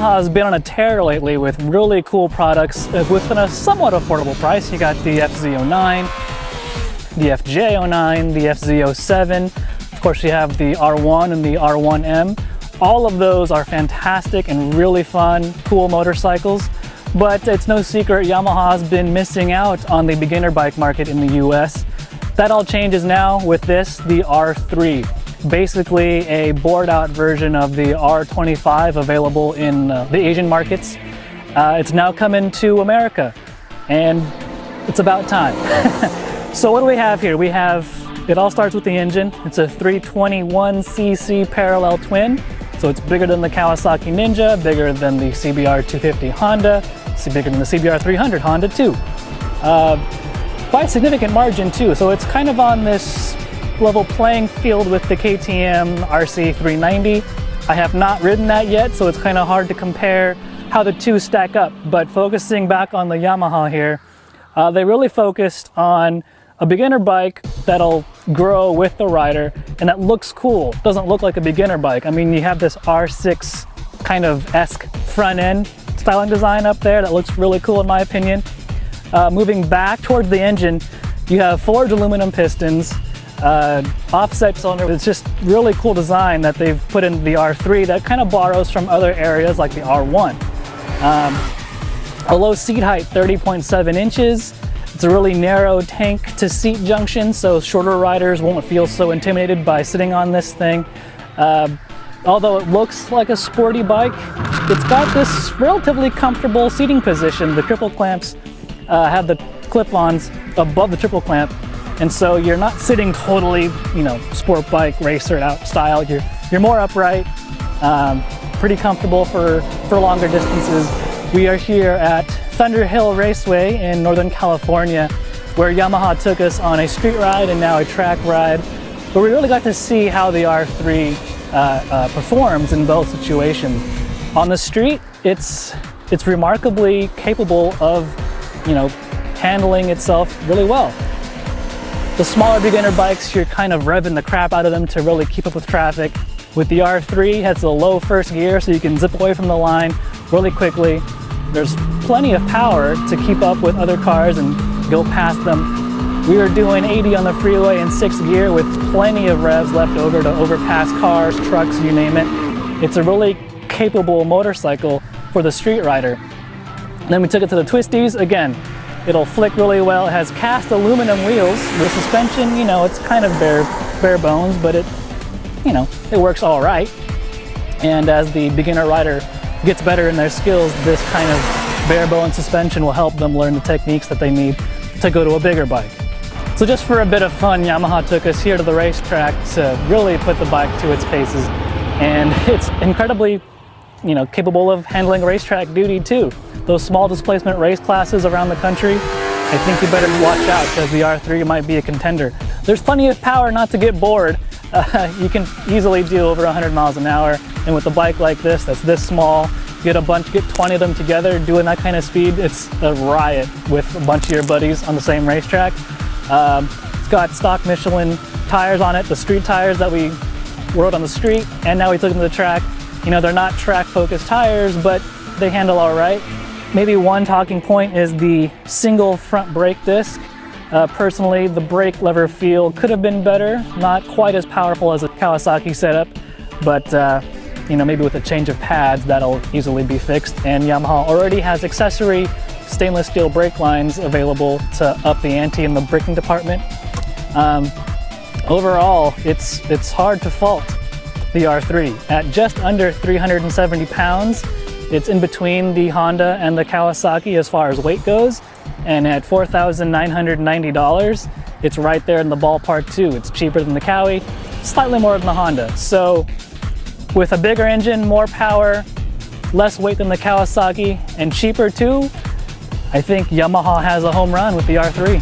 Yamaha has been on a tear lately with really cool products within a somewhat affordable price. You got the FZ09, the FJ09, the FZ07. Of course, you have the R1 and the R1M. All of those are fantastic and really fun, cool motorcycles. But it's no secret Yamaha has been missing out on the beginner bike market in the US. That all changes now with this, the R3. Basically a bored out version of the R25 available in the Asian markets. It's now coming to America and it's about time. So what do we have here? It all starts with the engine. It's a 321cc parallel twin. So it's bigger than the Kawasaki Ninja, bigger than the CBR 250 Honda, bigger than the CBR 300 Honda too. By a significant margin too. So it's kind of on this level playing field with the KTM RC 390. I have not ridden that yet, so it's kind of hard to compare how the two stack up. But focusing back on the Yamaha here, they really focused on a beginner bike that'll grow with the rider and that looks cool. Doesn't look like a beginner bike. I mean, you have this R6 kind of esque front end styling design up there that looks really cool in my opinion. Moving back towards the engine, you have forged aluminum pistons, offset cylinder. It's just really cool design that they've put in the R3 that kind of borrows from other areas like the R1. A low seat height, 30.7 inches. It's a really narrow tank to seat junction, so shorter riders won't feel so intimidated by sitting on this thing. Although it looks like a sporty bike, it's got this relatively comfortable seating position. The triple clamps have the clip-ons above the triple clamp, and so you're not sitting totally, sport bike racer out style. You're more upright, pretty comfortable for longer distances. We are here at Thunder Hill Raceway in Northern California, where Yamaha took us on a street ride and now a track ride, but we really got to see how the R3 performs in both situations. On the street, it's remarkably capable of handling itself really well. The smaller beginner bikes, you're kind of revving the crap out of them to really keep up with traffic. With the R3, it has a low first gear so you can zip away from the line really quickly. There's plenty of power to keep up with other cars and go past them. We were doing 80 on the freeway in 6th gear with plenty of revs left over to overpass cars, trucks, you name it. It's a really capable motorcycle for the street rider. And then we took it to the twisties. Again, it'll flick really well. It has cast aluminum wheels. The suspension, it's kind of bare bones, but it works all right. And as the beginner rider gets better in their skills, this kind of bare bone suspension will help them learn the techniques that they need to go to a bigger bike. So just for a bit of fun, Yamaha took us here to the racetrack to really put the bike to its paces. And it's incredibly, capable of handling racetrack duty too. Those small displacement race classes around the country, I think you better watch out because the R3 might be a contender. There's plenty of power not to get bored. You can easily do over 100 miles an hour. And with a bike like this, that's this small, get 20 of them together doing that kind of speed, it's a riot with a bunch of your buddies on the same racetrack. It's got stock Michelin tires on it, the street tires that we rode on the street, and now we took them to the track. They're not track focused tires, but they handle all right. Maybe one talking point is the single front brake disc. Personally, the brake lever feel could have been better, not quite as powerful as a Kawasaki setup, but maybe with a change of pads that'll easily be fixed. And Yamaha already has accessory stainless steel brake lines available to up the ante in the braking department. Overall, it's hard to fault the R3. At just under 370 pounds, it's in between the Honda and the Kawasaki as far as weight goes. And at $4,990, it's right there in the ballpark too. It's cheaper than the Kawi, slightly more than the Honda. So with a bigger engine, more power, less weight than the Kawasaki, and cheaper too, I think Yamaha has a home run with the R3.